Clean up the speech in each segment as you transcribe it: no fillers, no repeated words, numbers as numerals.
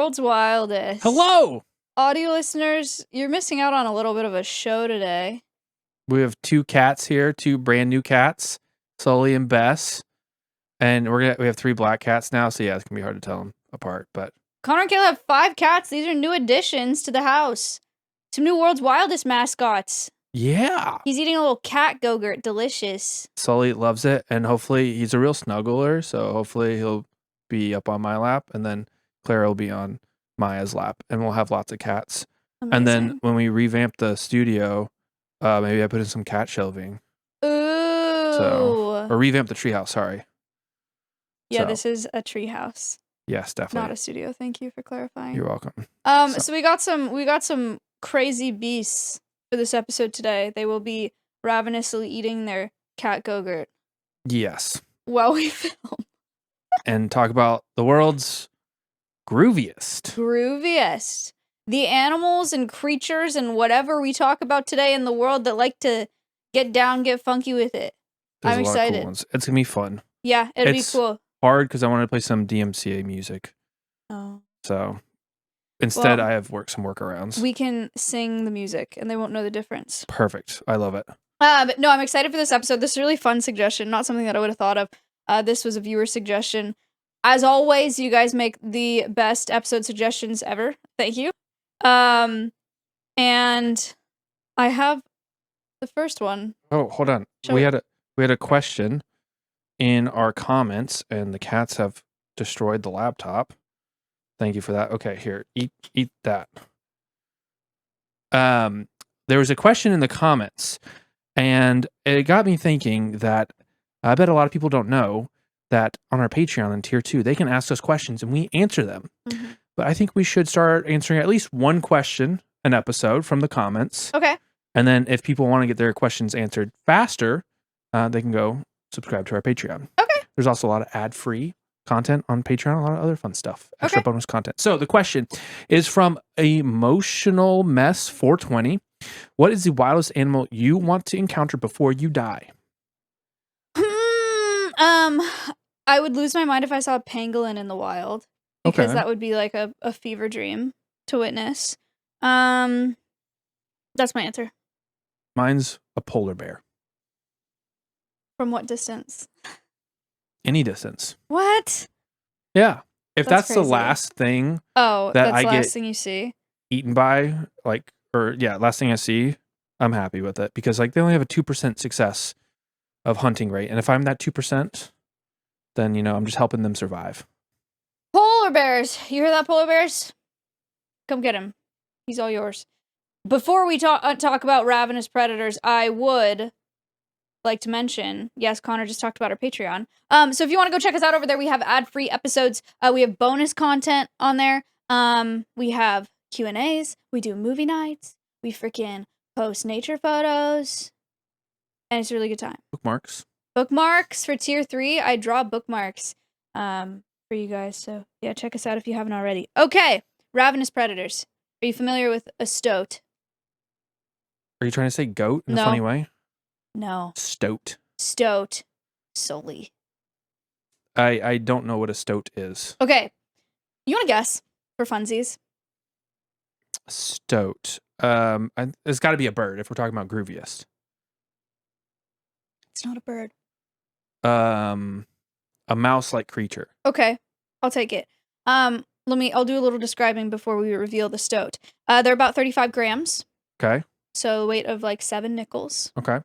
world's wildest. Hello! Audio listeners, you're missing out on a little bit of a show today. We have two cats here, two brand new cats, Sully and Bess. And we have 3 black cats now, so yeah, it's going to be hard to tell them apart. But Connor and Kayla have 5 cats. These are new additions to the house. Some new world's wildest mascots. yeah. He's eating a little cat go-gurt. Delicious. Sully loves it, and hopefully he's a real snuggler, so hopefully he'll be up on my lap, and then Clara will be on Maya's lap, and we'll have lots of cats. Amazing. And then when we revamp the studio, maybe I put in some cat shelving. Ooh. Or revamp the treehouse, sorry. Yeah, this is a treehouse. Yes, definitely. Not a studio. Thank you for clarifying. You're welcome. So we got some crazy beasts for this episode today. They will be ravenously eating their cat go-gurt. Yes. While we film. And talk about the world's grooviest. Grooviest. The animals and creatures and whatever we talk about today in the world that like to get down, get funky with it. There's I'm a lot excited. Of cool ones. It's going to be fun. Yeah, it'll be cool. Hard because I want to play some DMCA music. Oh. So instead, I have some workarounds. We can sing the music and they won't know the difference. Perfect. I love it. But no, I'm excited for this episode. This is a really fun suggestion, not something that I would have thought of. This was a viewer suggestion. As always, you guys make the best episode suggestions ever. Thank you. And I have the first one. Oh, hold on. We had a question in our comments, and the cats have destroyed the laptop. Thank you for that. Okay, here, eat that. There was a question in the comments, and it got me thinking that I bet a lot of people don't know that on our Patreon in Tier 2, they can ask us questions and we answer them. Mm-hmm. But I think we should start answering at least one question an episode from the comments. Okay. And then if people want to get their questions answered faster, they can go subscribe to our Patreon. Okay. There's also a lot of ad-free content on Patreon, a lot of other fun stuff, extra bonus content. So the question is from Emotional Mess 420. What is the wildest animal you want to encounter before you die? I would lose my mind if I saw a pangolin in the wild, because that would be like a fever dream to witness. That's my answer. Mine's a polar bear. From what distance? Any distance. What? Yeah. If that's crazy. the last thing that's I the last get thing you see eaten by, last thing I see, I'm happy with it, because they only have a 2% success of hunting rate. And if I'm that 2%, then, I'm just helping them survive. Polar bears. You hear that, polar bears? Come get him. He's all yours. Before we talk about ravenous predators, I would like to mention, yes, Connor just talked about our Patreon. So if you want to go check us out over there, we have ad-free episodes. We have bonus content on there. We have Q&As. We do movie nights. We freaking post nature photos. And it's a really good time. Bookmarks for Tier 3. I draw bookmarks for you guys. So yeah, check us out if you haven't already. Okay, ravenous predators. Are you familiar with a stoat? Are you trying to say goat in a funny way? No. Stoat. Stoat. Solely. I don't know what a stoat is. Okay. You want to guess for funsies? Stoat. It's got to be a bird if we're talking about Grooviest. It's not a bird. A mouse-like creature. Okay. I'll take it. I'll do a little describing before we reveal the stoat. They're about 35 grams. Okay. So weight of 7 nickels. Okay.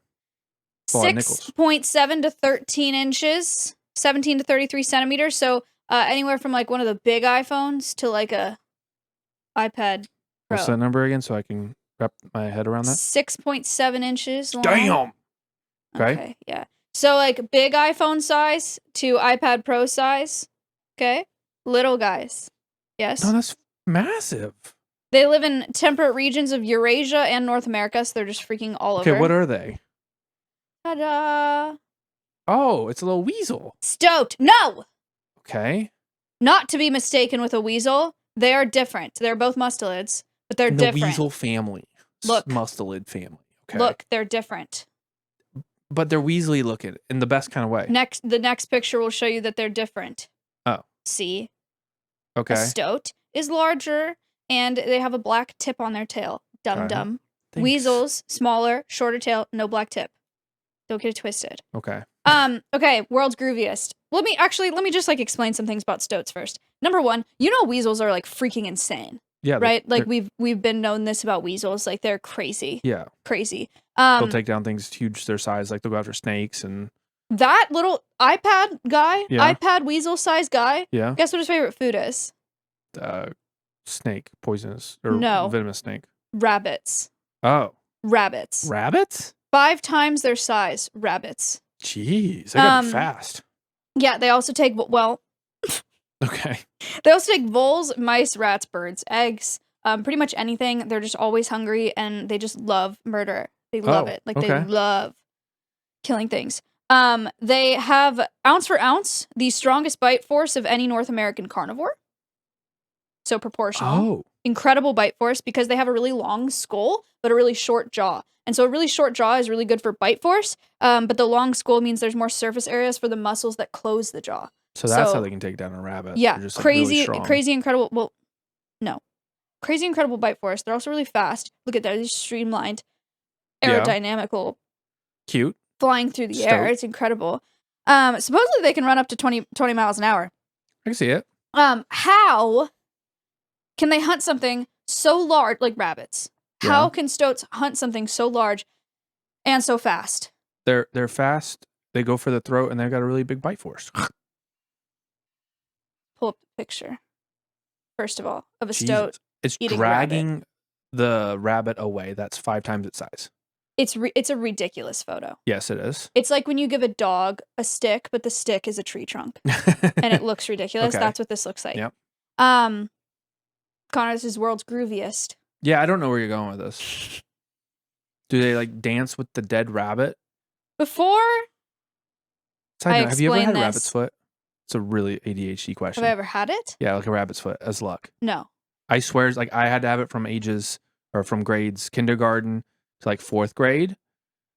6.7 to 13 inches. 17 to 33 centimeters. So anywhere from one of the big iPhones to a iPad Pro. What's that number again so I can wrap my head around that? 6.7 inches long. Damn! Okay. Yeah. So big iPhone size to iPad Pro size. Okay. Little guys. Yes. No, that's massive. They live in temperate regions of Eurasia and North America, so they're just freaking all over. Okay, what are they? Ta-da! Oh, it's a little weasel. Stoat. No! Okay. Not to be mistaken with a weasel. They are different. They're both mustelids, but they're different. The weasel family. Look. Mustelid family. Okay. Look, they're different. But they're weaselly looking in the best kind of way. The next picture will show you that they're different. Oh. See? Okay. A stoat is larger, and they have a black tip on their tail. Dum dum. Thanks. Weasels, smaller, shorter tail, no black tip. Don't get it twisted. Okay. Okay, world's grooviest. Let me just like explain some things about stoats first. Number one, weasels are like freaking insane. Yeah. Right? Like we've been known this about weasels. Like they're crazy. Yeah. Crazy. They'll take down things huge their size, like they'll go after snakes and that little iPad guy, Yeah. iPad weasel size guy. Yeah. Guess what his favorite food is? Snake, poisonous or No. venomous snake. Rabbits. Oh. Rabbits. Rabbits? 5 times their size, rabbits. Jeez, they gotta be fast. Yeah, they also take Okay. They also take voles, mice, rats, birds, eggs, pretty much anything. They're just always hungry and they just love murder. They love it. Like they love killing things. They have ounce for ounce the strongest bite force of any North American carnivore. So proportional. Oh. Incredible bite force because they have a really long skull but a really short jaw. And so a really short jaw is really good for bite force, but the long skull means there's more surface areas for the muscles that close the jaw. So that's how they can take down a rabbit. Yeah, just, like, crazy, really strong. crazy, incredible. Well, no, crazy, incredible bite force. They're also really fast. Look at that; they're streamlined, aerodynamical, cute, flying through the air. It's incredible. Supposedly they can run up to 20 miles an hour. I can see it. How can they hunt something so large, like rabbits? Yeah. How can stoats hunt something so large and so fast? They're fast. They go for the throat, and they've got a really big bite force. Pull up the picture, first of all, of a stoat. It's dragging the rabbit away. That's 5 times its size. It's a ridiculous photo. Yes, it is. It's like when you give a dog a stick, but the stick is a tree trunk, and it looks ridiculous. Okay. That's what this looks like. Yep. Connor, this is world's grooviest. Yeah, I don't know where you're going with this. Do they like dance with the dead rabbit? Before Side note, have you ever had this, rabbit's foot? It's a really ADHD question. Have I ever had it? Yeah, like a rabbit's foot as luck. No. I swear, like I had to have it from grades kindergarten to like 4th grade,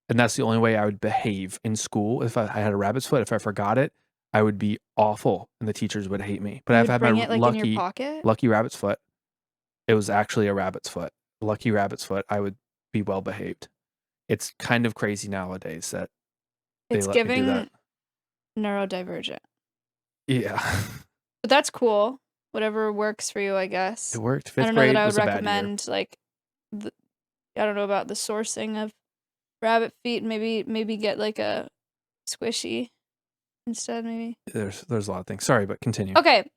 and that's the only way I would behave in school. If I had a rabbit's foot, if I forgot it, I would be awful, and the teachers would hate me. But I've had my it, like, in your pocket? lucky rabbit's foot. It was actually a rabbit's foot. Lucky rabbit's foot. I would be well behaved. It's kind of crazy nowadays that it's let giving me do that. Neurodivergent. Yeah. But that's cool. Whatever works for you, I guess. It worked. 5th I don't know grade that I would was a bad year. recommend like I don't know about the sourcing of rabbit feet. Maybe get like a squishy instead. Maybe There's a lot of things. Sorry, but continue. Okay.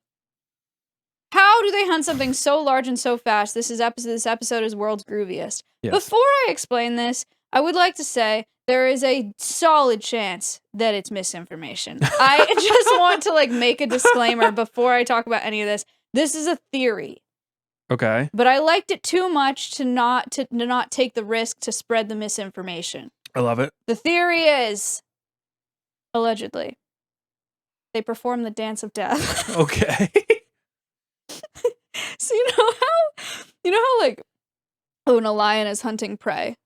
How do they hunt something so large and so fast? This episode is world's grooviest. Yes. Before I explain this, I would like to say there is a solid chance that it's misinformation. I just want to like make a disclaimer before I talk about any of this. This is a theory. Okay. But I liked it too much to not take the risk to spread the misinformation. I love it. The theory is, allegedly, they perform the dance of death. Okay. So you know how like when a lion is hunting prey,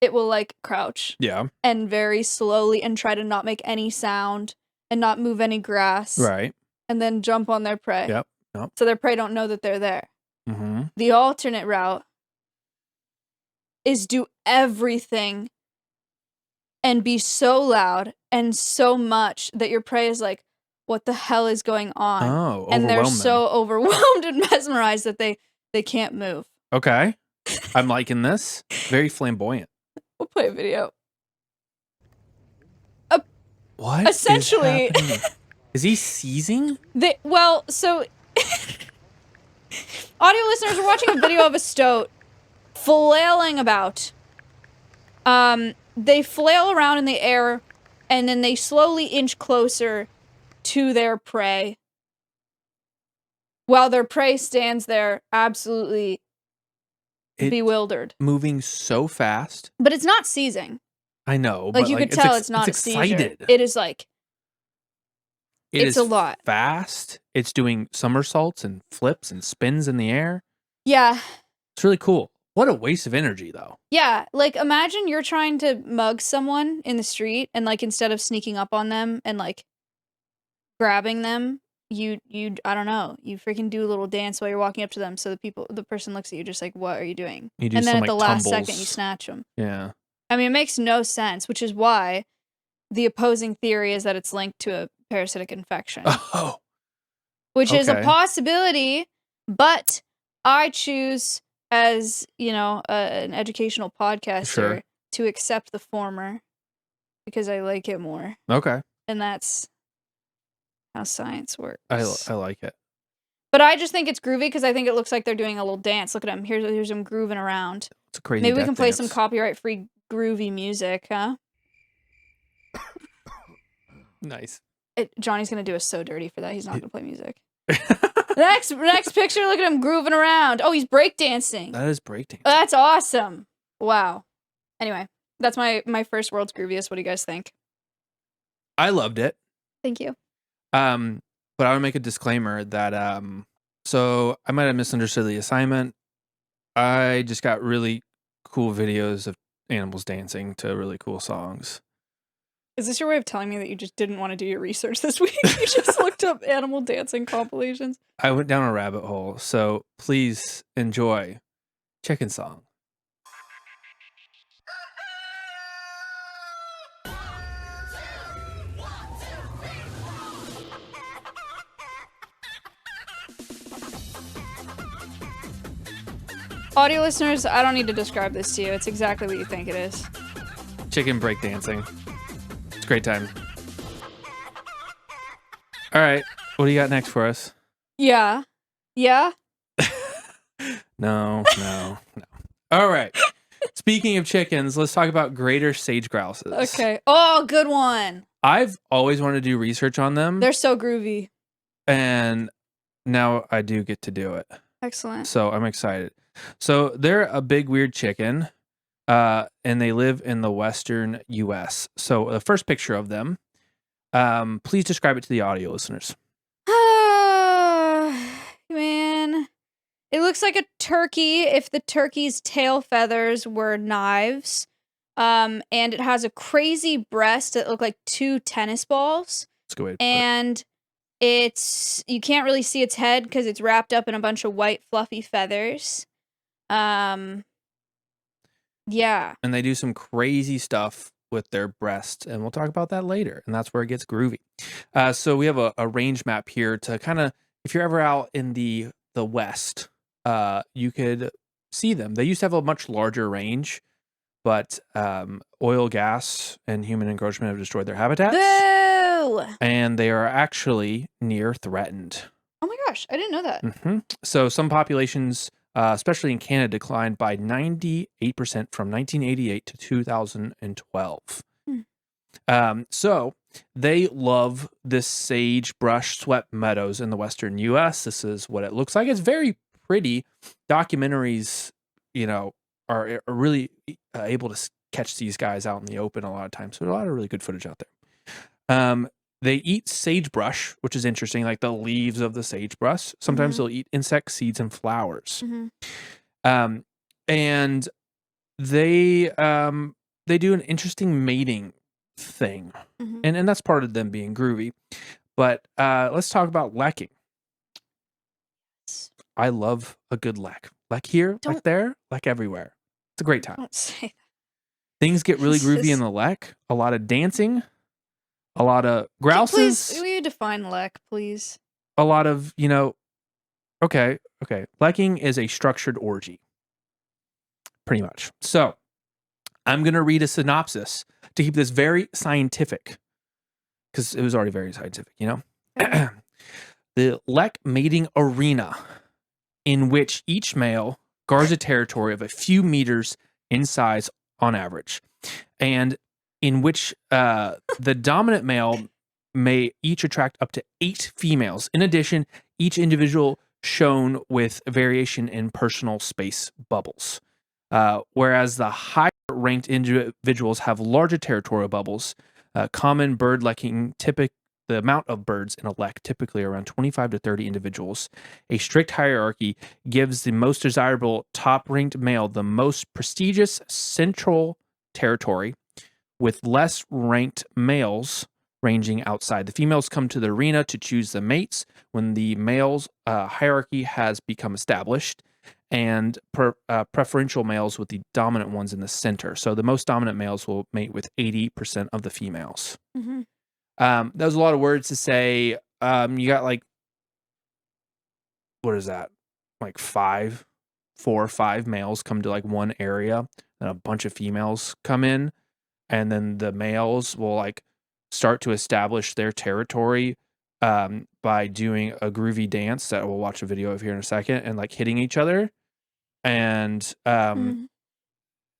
it will like crouch. Yeah. And very slowly and try to not make any sound and not move any grass. Right. And then jump on their prey. Yep. So their prey don't know that they're there. Mm-hmm. The alternate route is do everything and be so loud and so much that your prey is like, what the hell is going on? Oh, and they're overwhelm them. so overwhelmed and mesmerized that they can't move. Okay. I'm liking this. Very flamboyant. We'll play a video. What? Essentially, is he seizing? So audio listeners are watching a video of a stoat flailing about. They flail around in the air, and then they slowly inch closer to their prey, while their prey stands there absolutely bewildered. Moving so fast. But it's not seizing. I know. Like, you could tell it's not a seizure. It is like, it's a lot. Fast. It's doing somersaults and flips and spins in the air. Yeah. It's really cool. What a waste of energy, though. Yeah. Like, imagine you're trying to mug someone in the street, and like, instead of sneaking up on them and like grabbing them, you I don't know, you freaking do a little dance while you're walking up to them, so the person looks at you just like, what are you doing? You do And then some, at the like, last second you tumbles. snatch them. Yeah. I mean, it makes no sense, which is why the opposing theory is that it's linked to a parasitic infection, Oh, which is a okay. possibility, but I choose, as an educational podcaster, Sure. to accept the former because I like it more, Okay. and that's how science works. I like it. But I just think it's groovy because I think it looks like they're doing a little dance. Look at them. Here's them grooving around. It's a crazy Maybe we death can play some dance. copyright-free groovy music, huh? Nice. Johnny's gonna do us so dirty for that. He's not gonna play music. Next picture. Look at him grooving around. Oh, he's breakdancing. That is breakdancing. That's awesome. Wow. Anyway, that's my first world's grooviest. What do you guys think? I loved it. Thank you. But I would make a disclaimer that so I might have misunderstood the assignment. I just got really cool videos of animals dancing to really cool songs. Is this your way of telling me that you just didn't want to do your research this week? You just looked up animal dancing compilations? I went down a rabbit hole, so please enjoy Chicken Song. Audio listeners, I don't need to describe this to you. It's exactly what you think it is. Chicken breakdancing. It's a great time. All right, what do you got next for us? Yeah. Yeah? No. All right. Speaking of chickens, let's talk about greater sage grouses. Okay. Oh, good one. I've always wanted to do research on them. They're so groovy. And now I do get to do it. Excellent. So I'm excited. So they're a big weird chicken, and they live in the western U.S. So the first picture of them, please describe it to the audio listeners. Man. It looks like a turkey if the turkey's tail feathers were knives. And it has a crazy breast that look like 2 tennis balls. That's a good way to put And you can't really see its head because it's wrapped up in a bunch of white fluffy feathers. Yeah. And they do some crazy stuff with their breasts, and we'll talk about that later. And that's where it gets groovy. So we have a range map here to kind of, if you're ever out in the West, you could see them. They used to have a much larger range, but oil, gas, and human encroachment have destroyed their habitats. Boo! And they are actually near threatened. Oh my gosh, I didn't know that. So some populations, especially in Canada, declined by 98% from 1988 to 2012. So they love this sagebrush swept meadows in the western U.S. This is what it looks like. It's very pretty. Documentaries, are really able to catch these guys out in the open a lot of times. So there's a lot of really good footage out there. They eat sagebrush, which is interesting, like the leaves of the sagebrush. Sometimes they'll eat insects, seeds, and flowers. And they do an interesting mating thing, and that's part of them being groovy. But let's talk about lecking. I love a good leck. Leck here, leck there, leck everywhere. It's a great time. Don't say that. Things get really groovy in the leck. A lot of dancing. A lot of grouses. Please, will you define leck, please? A lot of, okay. Lecking is a structured orgy. Pretty much. So, I'm going to read a synopsis to keep this very scientific. Because it was already very scientific, The leck mating arena, in which each male guards a territory of a few meters in size on average. And in which the dominant male may each attract up to 8 females. In addition, each individual shown with variation in personal space bubbles. Whereas the higher-ranked individuals have larger territorial bubbles. Common bird lecking, the amount of birds in a leck, typically around 25 to 30 individuals. A strict hierarchy gives the most desirable top-ranked male the most prestigious central territory, with less ranked males ranging outside. The females come to the arena to choose the mates when the males' hierarchy has become established, and preferential males with the dominant ones in the center. So the most dominant males will mate with 80% of the females. Mm-hmm. That was a lot of words to say. You got like, what is that? Like 4 or 5 males come to like one area, and a bunch of females come in, and then the males will like start to establish their territory by doing a groovy dance that we'll watch a video of here in a second, and like hitting each other. And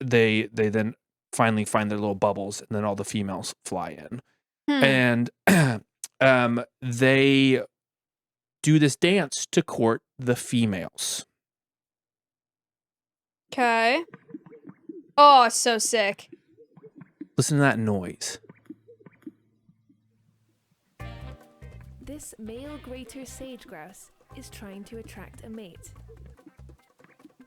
they then finally find their little bubbles, and then all the females fly in. And they do this dance to court the females. Okay. Oh, so sick. Listen to that noise. This male greater sage grouse is trying to attract a mate.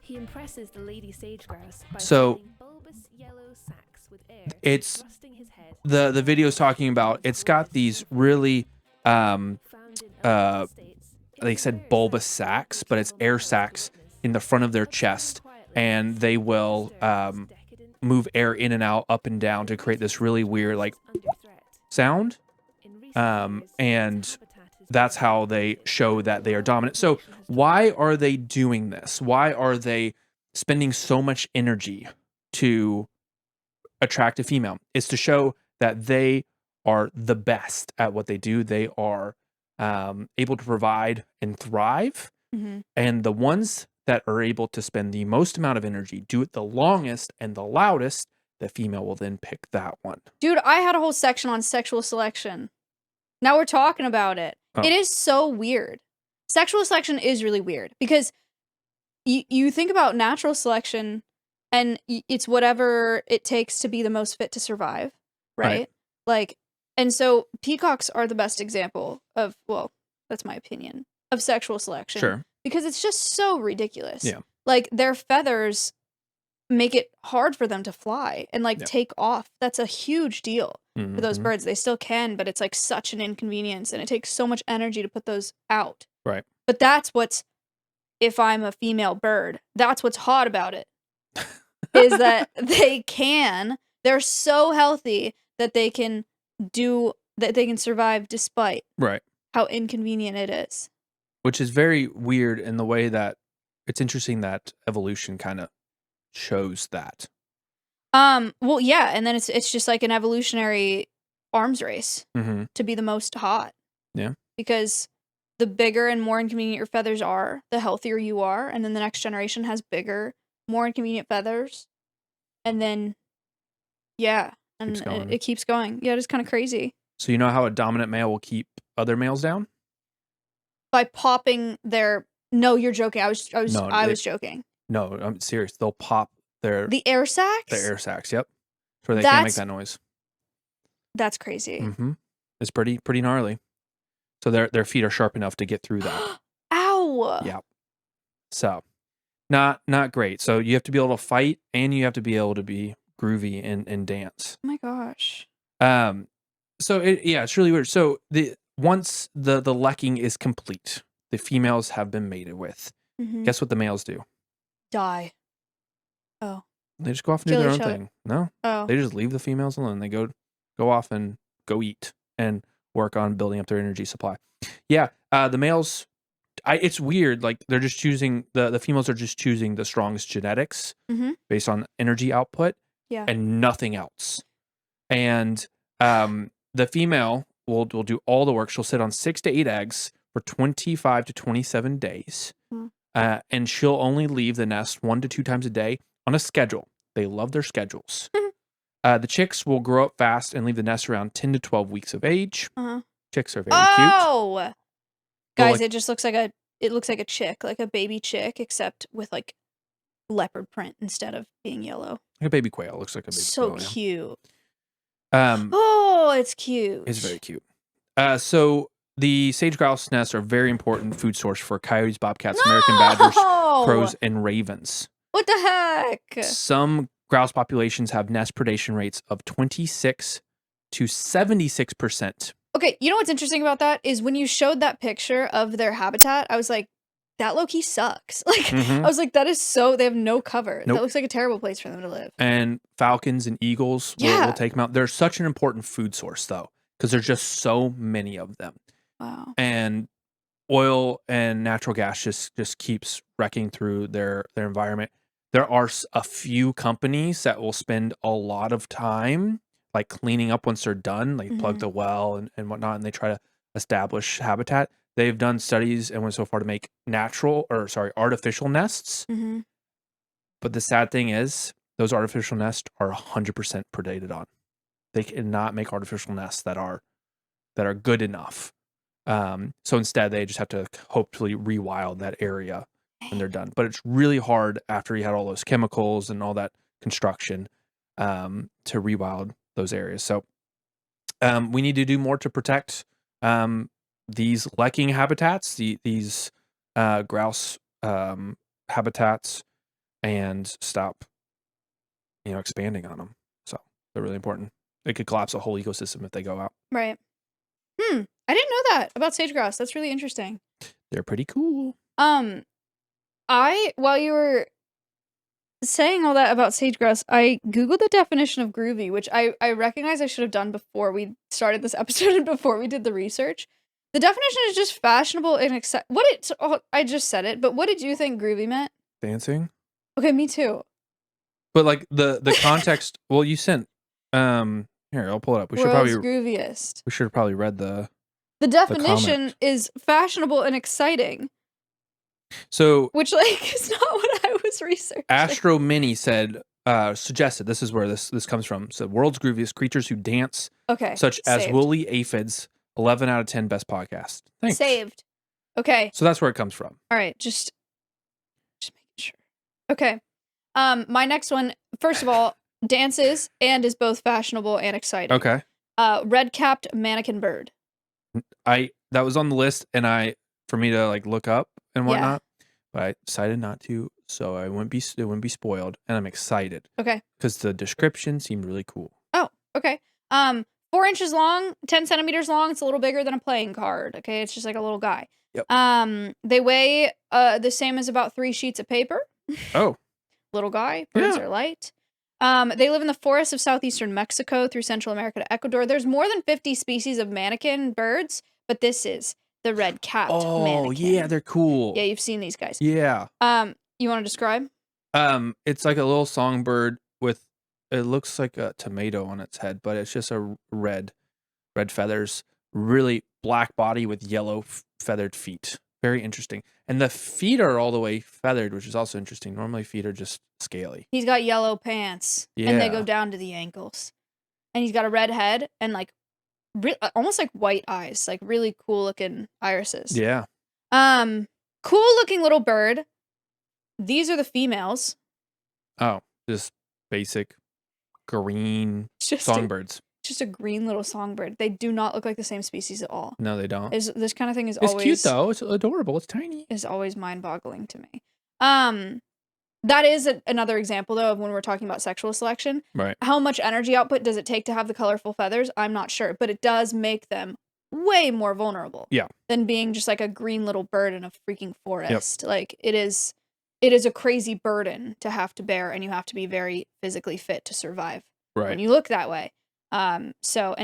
He impresses the lady sage grouse by filling bulbous yellow sacs with air. It's the video's talking about, it's got these really they said bulbous sacs, but it's air sacs in the front of their chest, and they will move air in and out, up and down, to create this really weird like sound. And that's how they show that they are dominant. So why are they doing this? Why are they spending so much energy to attract a female? It's to show that they are the best at what they do. They are able to provide and thrive. And the ones that are able to spend the most amount of energy, do it the longest and the loudest, the female will then pick that one. Dude, I had a whole section on sexual selection. Now we're talking about it. Oh. It is so weird. Sexual selection is really weird because you think about natural selection and it's whatever it takes to be the most fit to survive, right? Like, and so peacocks are the best example of, well, that's my opinion, of sexual selection. Sure. Because it's just so ridiculous. Yeah. Like, their feathers make it hard for them to fly and like take off. That's a huge deal for those birds. They still can, but it's like such an inconvenience, and it takes so much energy to put those out. Right. But that's what's, if I'm a female bird, that's what's hot about it. Is that they're so healthy that they can survive despite how inconvenient it is. Which is very weird in the way that it's interesting that evolution kind of shows that. Well, yeah, and then it's just like an evolutionary arms race to be the most hot. Yeah. Because the bigger and more inconvenient your feathers are, the healthier you are, and then the next generation has bigger, more inconvenient feathers, and then it keeps going. Yeah, it's kind of crazy. So you know how a dominant male will keep other males down? By popping their... No, you're joking. I was joking. No, I'm serious. They'll pop the air sacs? The air sacs, yep. So they can't make that noise. That's crazy. It's pretty gnarly. So their feet are sharp enough to get through that. Ow! Yeah. So, not great. So you have to be able to fight, and you have to be able to be groovy and dance. Oh my gosh. So it's really weird. So once the lekking is complete, the females have been mated with. Guess what the males do? Die. Oh. They just go off and do their own thing. No. Oh. They just leave the females alone. They go off and go eat and work on building up their energy supply. Yeah. The males, it's weird. Like, they're just choosing, the females are just choosing the strongest genetics based on energy output and nothing else. And the female will do all the work. She'll sit on 6 to 8 eggs for 25 to 27 days. And she'll only leave the nest 1 to 2 times a day on a schedule. They love their schedules. The chicks will grow up fast and leave the nest around 10 to 12 weeks of age. Chicks are very cute. Oh, guys, it just looks like a chick, like a baby chick, except with like leopard print instead of being yellow. Like a baby quail. Looks like a baby quail. So cute. Oh, it's cute. It's very cute. So the sage grouse nests are very important food source for coyotes, bobcats, American badgers, crows, and ravens. What the heck? Some grouse populations have nest predation rates of 26 to 76%. Okay, you know what's interesting about that is when you showed that picture of their habitat, I was like, that low-key sucks. Like, I was like, that is so, they have no cover. Nope. That looks like a terrible place for them to live. And falcons and eagles will take them out. They're such an important food source, though, because there's just so many of them. Wow. And oil and natural gas just keeps wrecking through their environment. There are a few companies that will spend a lot of time like cleaning up once they're done, like plug the well and whatnot, and they try to establish habitat. They've done studies and went so far to make artificial nests. But the sad thing is those artificial nests are 100% predated on. They cannot make artificial nests that are good enough. So instead they just have to hopefully rewild that area when they're done. But it's really hard after you had all those chemicals and all that construction to rewild those areas. So we need to do more to protect these lekking habitats, these grouse habitats, and stop expanding on them. So they're really important. It could collapse a whole ecosystem if they go out. Right. I didn't know that about sage grouse. That's really interesting. They're pretty cool. While you were saying all that about sage grouse, I googled the definition of groovy, which I recognize I should have done before we started this episode and before we did the research. The definition is just fashionable and I just said it, but what did you think groovy meant? Dancing. Okay, me too. But like the context. Well, you sent. Here, I'll pull it up. Grooviest. We should have probably read the definition is fashionable and exciting. So, which is not what I was researching. Astro Mini suggested, this is where this comes from. So, world's grooviest creatures who dance, such as woolly aphids. 11 out of 10 best podcast. Thanks. Saved. Okay. So that's where it comes from. All right, just making sure. Okay. My next one. First of all, dances and is both fashionable and exciting. Okay. Red-capped manakin bird. That was on the list, and for me to like look up and whatnot, but I decided not to, so it wouldn't be spoiled, and I'm excited. Okay. Because the description seemed really cool. Oh, okay. 4 inches long, 10 centimeters long. It's a little bigger than a playing card. Okay, it's just like a little guy. Yep. They weigh the same as about 3 sheets of paper. Oh. Little guy. Birds are light. They live in the forests of southeastern Mexico through Central America to Ecuador. There's more than 50 species of manakin birds, but this is the red-capped manakin. Oh, yeah, they're cool. Yeah, you've seen these guys. Yeah. You want to describe? It's like a little songbird with, it looks like a tomato on its head, but it's just a red feathers, really black body with yellow feathered feet. Very interesting. And the feet are all the way feathered, which is also interesting. Normally feet are just scaly. He's got yellow pants, and they go down to the ankles. And he's got a red head and like almost like white eyes, like really cool looking irises. Yeah. Cool looking little bird. These are the females. Oh, just basic green songbirds. Just a green little songbird. They do not look like the same species at all. No, they don't. This kind of thing is it's always... It's cute, though. It's adorable. It's tiny. Is always mind-boggling to me. That is another example, though, of when we're talking about sexual selection. Right. How much energy output does it take to have the colorful feathers? I'm not sure. But it does make them way more vulnerable. Yeah. Than being just like a green little bird in a freaking forest. Yep. Like, it is a crazy burden to have to bear, and you have to be very physically fit to survive. Right. When you look that way. And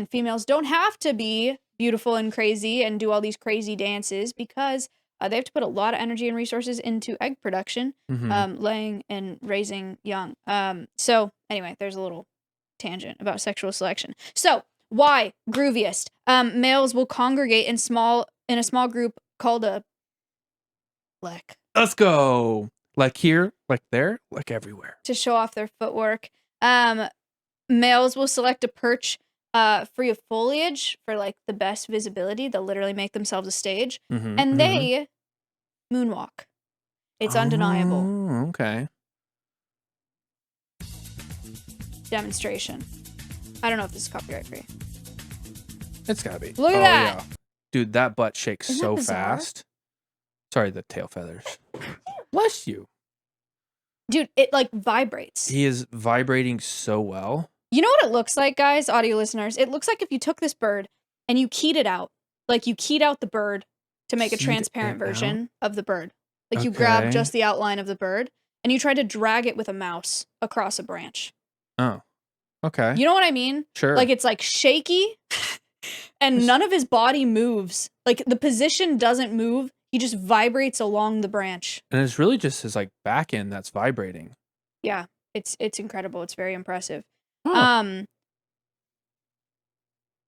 females don't have to be beautiful and crazy and do all these crazy dances because they have to put a lot of energy and resources into egg production, laying and raising young. So anyway, there's a little tangent about sexual selection. So why grooviest? Males will congregate in a small group called a lek. Let's go. Like here, like there, like everywhere. To show off their footwork. Males will select a perch free of foliage for like the best visibility. They'll literally make themselves a stage. And they moonwalk. It's undeniable. Okay. Demonstration. I don't know if this is copyright free. It's gotta be. Look at that. Yeah. Dude, that butt shakes so fast. Sorry, the tail feathers. Bless you. Dude, it like vibrates. He is vibrating so well. You know what it looks like, guys, audio listeners? It looks like if you took this bird and you keyed it out. Like you keyed out the bird to make a Keyed transparent it version of the bird. Like you Okay. grab just the outline of the bird and you try to drag it with a mouse across a branch. Oh. Okay. You know what I mean? Sure. Like it's like shaky and none of his body moves. Like the position doesn't move. He just vibrates along the branch. And it's really just his like back end that's vibrating. Yeah, it's incredible. It's very impressive. Oh.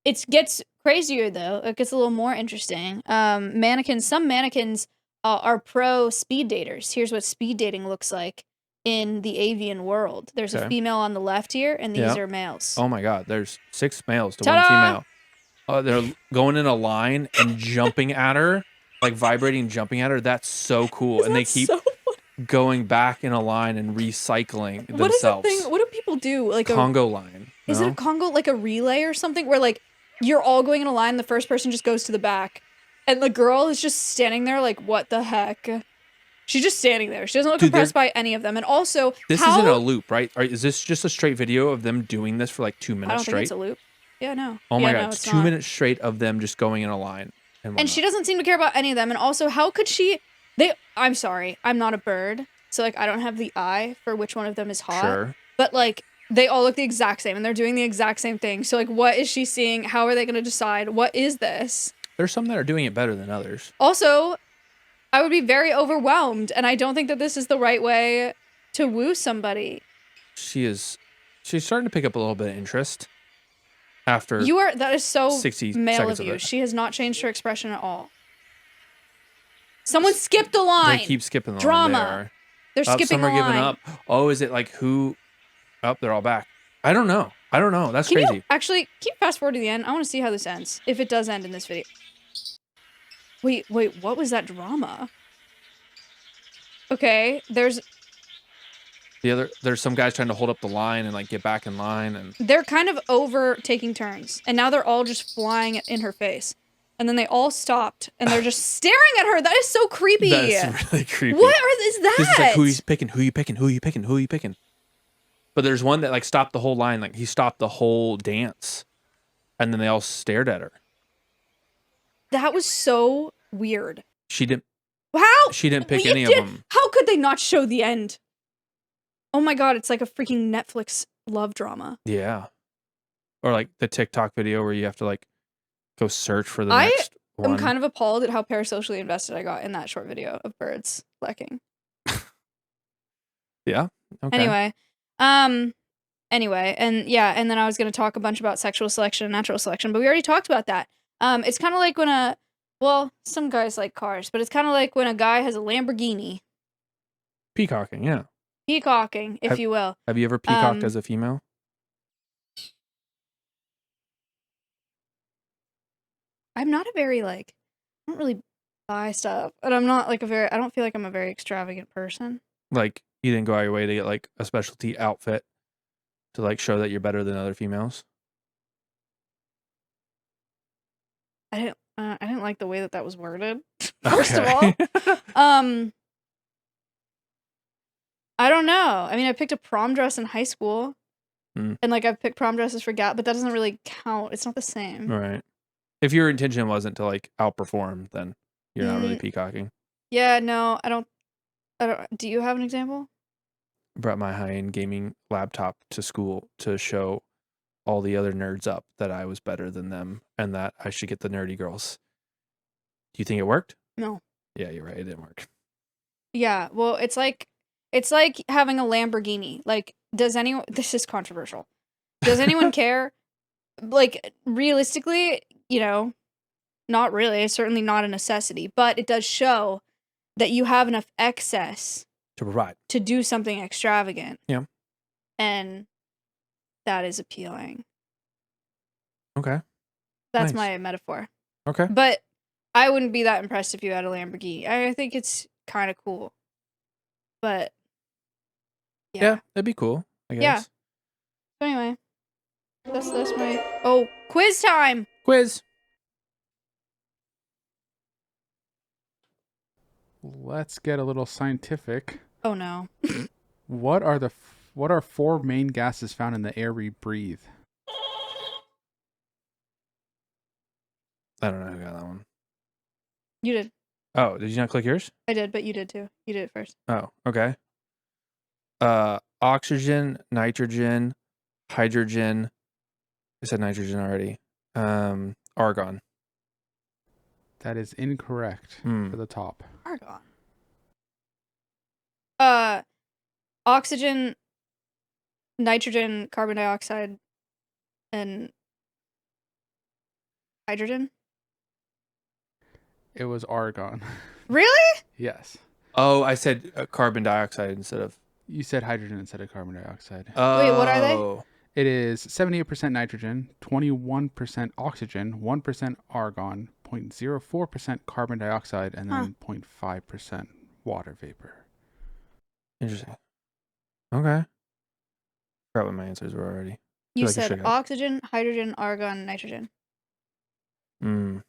It gets crazier though. It gets a little more interesting. Mannequins. Some mannequins are pro speed daters. Here's what speed dating looks like in the avian world. There's a female on the left here, and these are males. Oh my God! There's 6 males to Ta-da! 1 female. Oh, they're going in a line and jumping at her, like vibrating, jumping at her. That's so cool. And they keep going back in a line and recycling themselves. What is the thing? What do people do? Like Congo line. Is it a Congo, like a relay or something where like you're all going in a line, the first person just goes to the back and the girl is just standing there like, what the heck? She's just standing there. She doesn't look impressed by any of them. And also, this isn't a loop, right? Is this just a straight video of them doing this for like 2 minutes I don't straight? think it's a loop. Yeah, no. Oh my God, no, it's 2 minutes straight of them just going in a line. And she doesn't seem to care about any of them. And also, how could she... I'm sorry, I'm not a bird. So like, I don't have the eye for which one of them is hot. Sure. But like, they all look the exact same and they're doing the exact same thing. So like, what is she seeing? How are they going to decide? What is this? There's some that are doing it better than others. Also, I would be very overwhelmed, and I don't think that this is the right way to woo somebody. She's starting to pick up a little bit of interest after that is so 60 male of you. She has not changed her expression at all. Someone skipped a line. They keep skipping the Drama. line. They're skipping some are a line. giving up. Oh, is it like who? Oh, they're all back. I don't know. That's crazy. Actually, keep fast forward to the end. I want to see how this ends. If it does end in this video. Wait, what was that drama? Okay, there's some guys trying to hold up the line and like get back in line, and they're kind of over taking turns, and now they're all just flying in her face. And then they all stopped, and they're just staring at her. That is so creepy. That's really creepy. What is that? This is like who you picking, who you picking, who you picking, who you picking. But there's one that like stopped the whole line, like he stopped the whole dance, and then they all stared at her. That was so weird. She didn't. How? She didn't pick any of them. How could they not show the end? Oh my God, it's like a freaking Netflix love drama. Yeah. Or like the TikTok video where you have to like go search for the next one. I'm kind of appalled at how parasocially invested I got in that short video of birds lekking. Yeah. Okay. Anyway, and yeah, and then I was going to talk a bunch about sexual selection and natural selection, but we already talked about that. It's kind of like when some guys like cars, but it's kind of like when a guy has a Lamborghini. Peacocking, yeah. Peacocking, if you will. Have you ever peacocked as a female? I'm not a very I don't really buy stuff, and I'm not I don't feel like I'm a very extravagant person. Like you didn't go out of your way to get like a specialty outfit to like show that you're better than other females? I didn't like the way that was worded. First of all, I don't know. I mean, I picked a prom dress in high school, and like I've picked prom dresses for Gap, but that doesn't really count. It's not the same. Right. If your intention wasn't to like outperform, then you're not really peacocking. Yeah, no, I don't. Do you have an example? I brought my high-end gaming laptop to school to show all the other nerds up that I was better than them and that I should get the nerdy girls. Do you think it worked? No. Yeah, you're right. It didn't work. Yeah, well, it's like having a Lamborghini. Like, does anyone? This is controversial. Does anyone care? Like, realistically, not really. It's certainly not a necessity, but it does show that you have enough excess to provide to do something extravagant. Yeah, and that is appealing. Okay, that's my metaphor. Okay, but I wouldn't be that impressed if you had a Lamborghini. I think it's kind of cool, but yeah, that'd be cool. I guess. Yeah. So anyway, that's my quiz time. Quiz. Let's get a little scientific. Oh no. What are the What are 4 main gases found in the air we breathe? I don't know who got that one. You did. Oh, did you not click yours? I did, but you did too. You did it first. Oh, okay. Oxygen, nitrogen, hydrogen. I said nitrogen already. Argon. That is incorrect for the top. Argon. Oxygen, nitrogen, carbon dioxide, and hydrogen. It was argon. Really? Yes. Oh, I said carbon dioxide instead of. You said hydrogen instead of carbon dioxide. Oh. Wait, what are they? It is 78% nitrogen, 21% oxygen, 1% argon, 0.04% carbon dioxide, and then 0.5% water vapor. Interesting. Okay. Forgot what my answers were already. You said oxygen, hydrogen, argon, nitrogen. And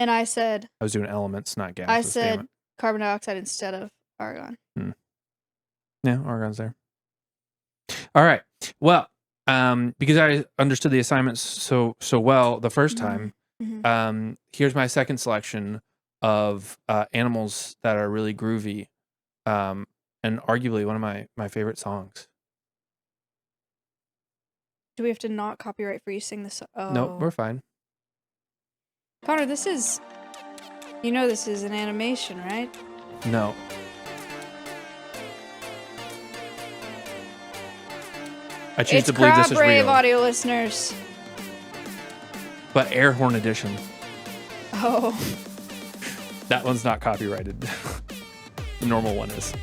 I said... I was doing elements, not gases. I said carbon dioxide instead of argon. Yeah, argon's there. All right. Well, because I understood the assignments so well the first time, here's my second selection of animals that are really groovy, and arguably one of my favorite songs. Do we have to not copyright for you sing this? Oh. Nope, we're fine. Connor, this is... You know this is an animation, right? No. I choose to believe this is Brave real. audio listeners. But air horn edition. Oh. That one's not copyrighted. The normal one is.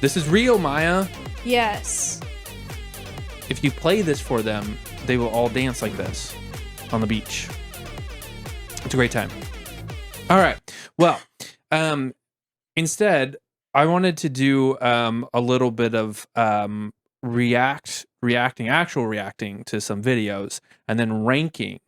This is real, Maya. Yes. If you play this for them, they will all dance like this on the beach. It's a great time. All right. Well, instead, I wanted to do a little bit of reacting to some videos, and then ranking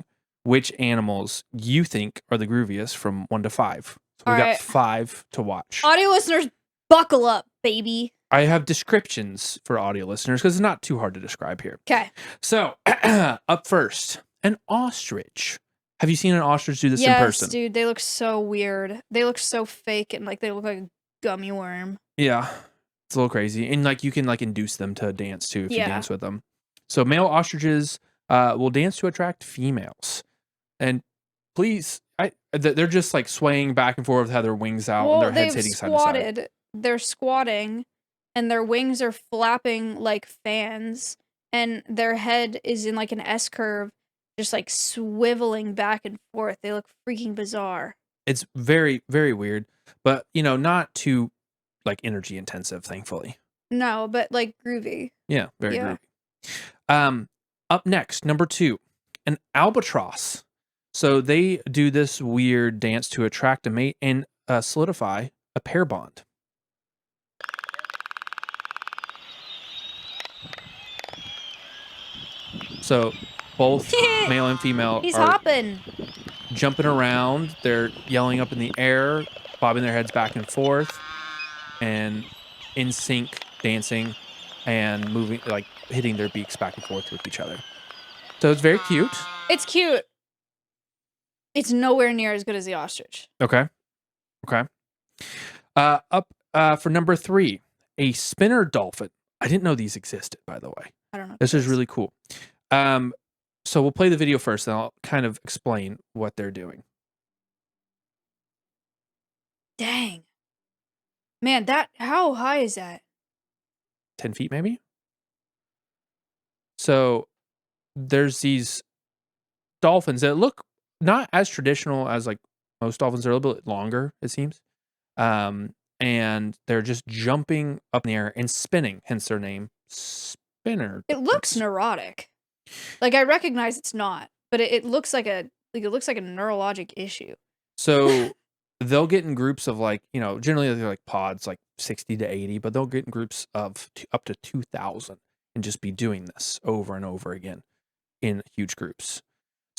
which animals you think are the grooviest from 1 to 5. So we got 5 to watch. Audio listeners, buckle up, baby. I have descriptions for audio listeners because it's not too hard to describe here. Okay. So, up first, an ostrich. Have you seen an ostrich do this in person? Yes, dude. They look so weird. They look so fake and like they look like a gummy worm. Yeah. It's a little crazy. And like you can like induce them to dance too if you dance with them. So male ostriches will dance to attract females. And please, they're just like swaying back and forth, have their wings out and their heads hitting side to side. They're squatting and their wings are flapping like fans and their head is in like an S curve, just like swiveling back and forth. They look freaking bizarre. It's very, very weird, but you know, not too like energy intensive, thankfully. No, but like groovy. Yeah, very groovy. Up next, number 2, an albatross. So they do this weird dance to attract a mate and solidify a pair bond. So both male and female He's are hopping, jumping around. They're yelling up in the air, bobbing their heads back and forth, and in sync dancing and moving, like hitting their beaks back and forth with each other. So it's very cute. It's cute. It's nowhere near as good as the ostrich. Okay. Up for number 3, a spinner dolphin. I didn't know these existed, by the way. I don't know. This is really cool. So we'll play the video first, and I'll kind of explain what they're doing. Dang. Man, how high is that? 10 feet, maybe? So there's these dolphins that look not as traditional as like most dolphins. They're a little bit longer, it seems. And they're just jumping up in the air and spinning, hence their name, spinner. It looks neurotic. Like I recognize it's not, but it looks like a neurologic issue. So they'll get in groups of like, you know, generally they're like pods, like 60 to 80, but they'll get in groups of up to 2,000 and just be doing this over and over again in huge groups.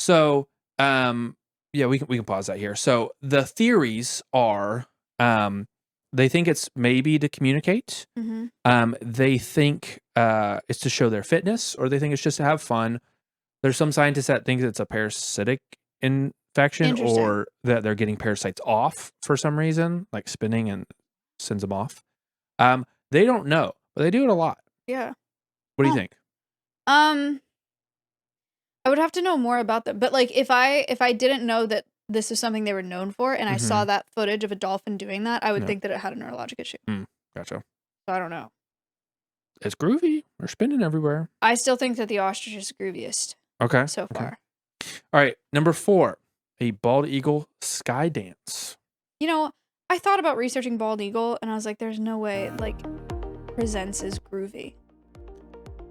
So, yeah, we can pause that here. So the theories are, They think it's maybe to communicate. They think it's to show their fitness, or they think it's just to have fun. There's some scientists that think it's a parasitic infection, or that they're getting parasites off for some reason, like spinning and sends them off. They don't know, but they do it a lot. Yeah. What do you think? I would have to know more about them. But like if I didn't know that this is something they were known for, and I saw that footage of a dolphin doing that, I would think that it had a neurologic issue. Gotcha. So I don't know. It's groovy. They're spinning everywhere. I still think that the ostrich is grooviest. Okay. So far. All right. Number 4, a bald eagle sky dance. You know, I thought about researching bald eagle, and I was like, there's no way it, like, presents as groovy.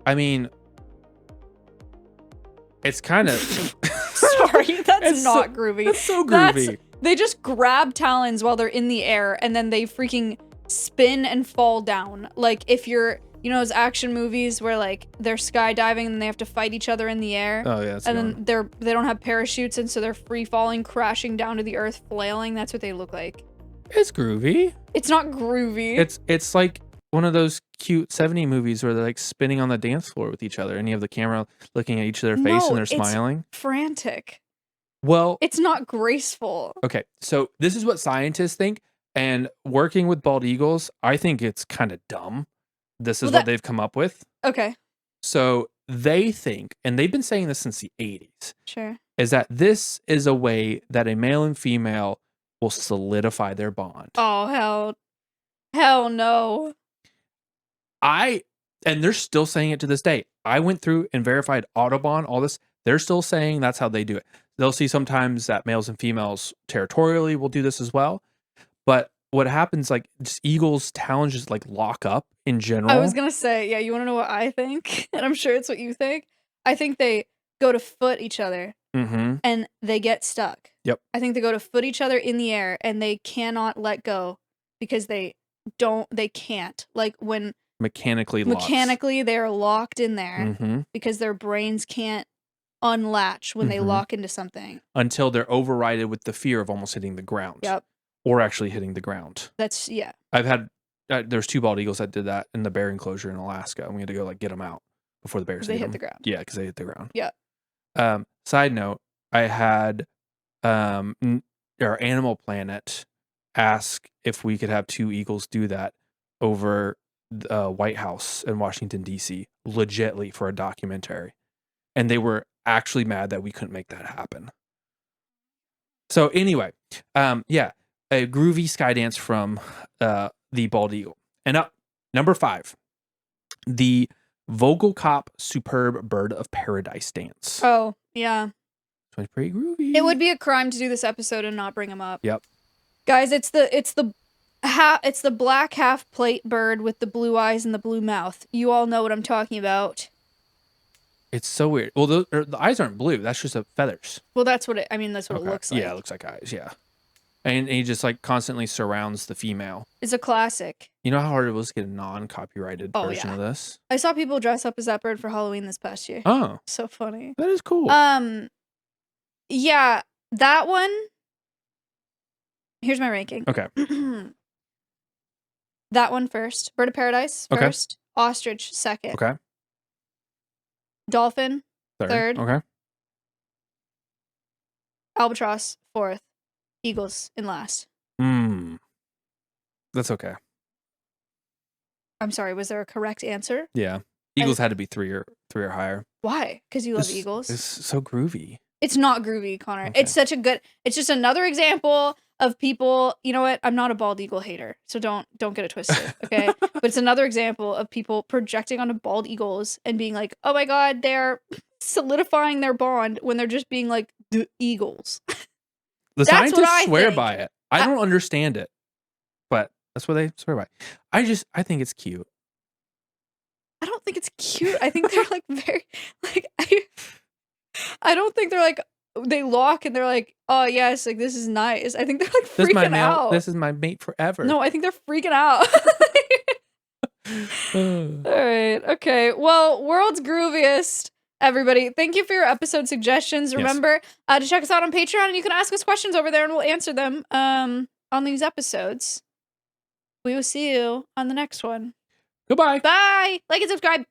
I mean, it's kind of... Sorry, that's not groovy. That's so groovy. They just grab talons while they're in the air, and then they freaking spin and fall down. Like, if you're... You know those action movies where like they're skydiving and they have to fight each other in the air? Oh yeah. And then they don't have parachutes, and so they're free falling, crashing down to the earth, flailing. That's what they look like. It's groovy. It's not groovy. It's like one of those cute 70s movies where they're like spinning on the dance floor with each other, and you have the camera looking at each of their face and they're smiling. Frantic. Well, it's not graceful. Okay, so this is what scientists think, and working with bald eagles, I think it's kind of dumb. This is what they've come up with. Okay. So they think, and they've been saying this since the 80s. Sure. Is that this is a way that a male and female will solidify their bond. Oh, hell no. And they're still saying it to this day. I went through and verified Audubon, all this. They're still saying that's how they do it. They'll see sometimes that males and females territorially will do this as well. But what happens, like, just eagles' talons just like lock up in general. I was gonna say, yeah, you want to know what I think? And I'm sure it's what you think. I think they go to foot each other and they get stuck. Yep. I think they go to foot each other in the air and they cannot let go because they can't. Like when mechanically they're locked in there because their brains can't unlatch when they lock into something. Until they're overridden with the fear of almost hitting the ground. Yep. Or actually hitting the ground. Yeah. I've had, there's 2 bald eagles that did that in the bear enclosure in Alaska, and we had to go like get them out before the bears hit the ground. Yeah, because they hit the ground. Yeah. Side note, I had our Animal Planet ask if we could have 2 eagles do that over the White House in Washington, D.C., legitly for a documentary. And they were actually mad that we couldn't make that happen. So anyway, yeah. A groovy sky dance from the bald eagle. And up, number 5, the Vogelkop superb bird of paradise dance. Oh, yeah. It's pretty groovy. It would be a crime to do this episode and not bring him up. Yep. Guys, it's the black half plate bird with the blue eyes and the blue mouth. You all know what I'm talking about. It's so weird. Well, the eyes aren't blue. That's just feathers. Well, that's what it looks like. Yeah, it looks like eyes. Yeah. And he just like constantly surrounds the female. It's a classic. You know how hard it was to get a non-copyrighted version of this? I saw people dress up as that bird for Halloween this past year. Oh. So funny. That is cool. Yeah, that one. Here's my ranking. Okay. That one first. Bird of paradise first. Ostrich second. Okay. Dolphin third. Okay. Albatross fourth. Eagles in last. That's okay. I'm sorry, was there a correct answer? Yeah. Eagles had to be 3 or higher. Why? Because you love eagles? It's so groovy. It's not groovy, Connor. Okay. It's just another example of people, you know what? I'm not a bald eagle hater, so don't get it twisted, okay? But it's another example of people projecting onto bald eagles and being like, oh my god, they're solidifying their bond when they're just being like, the eagles. The scientists swear by it. I don't understand it, but that's what they swear by. I think it's cute. I don't think it's cute. I think they're like very like I don't think they're like they lock and they're like, oh yes, like this is nice. I think they're like freaking out. This is my mate forever. No, I think they're freaking out. All right. Okay. Well, world's grooviest. Everybody, thank you for your episode suggestions. Remember to check us out on Patreon, and you can ask us questions over there, and we'll answer them on these episodes. We will see you on the next one. Goodbye. Bye. Like and subscribe.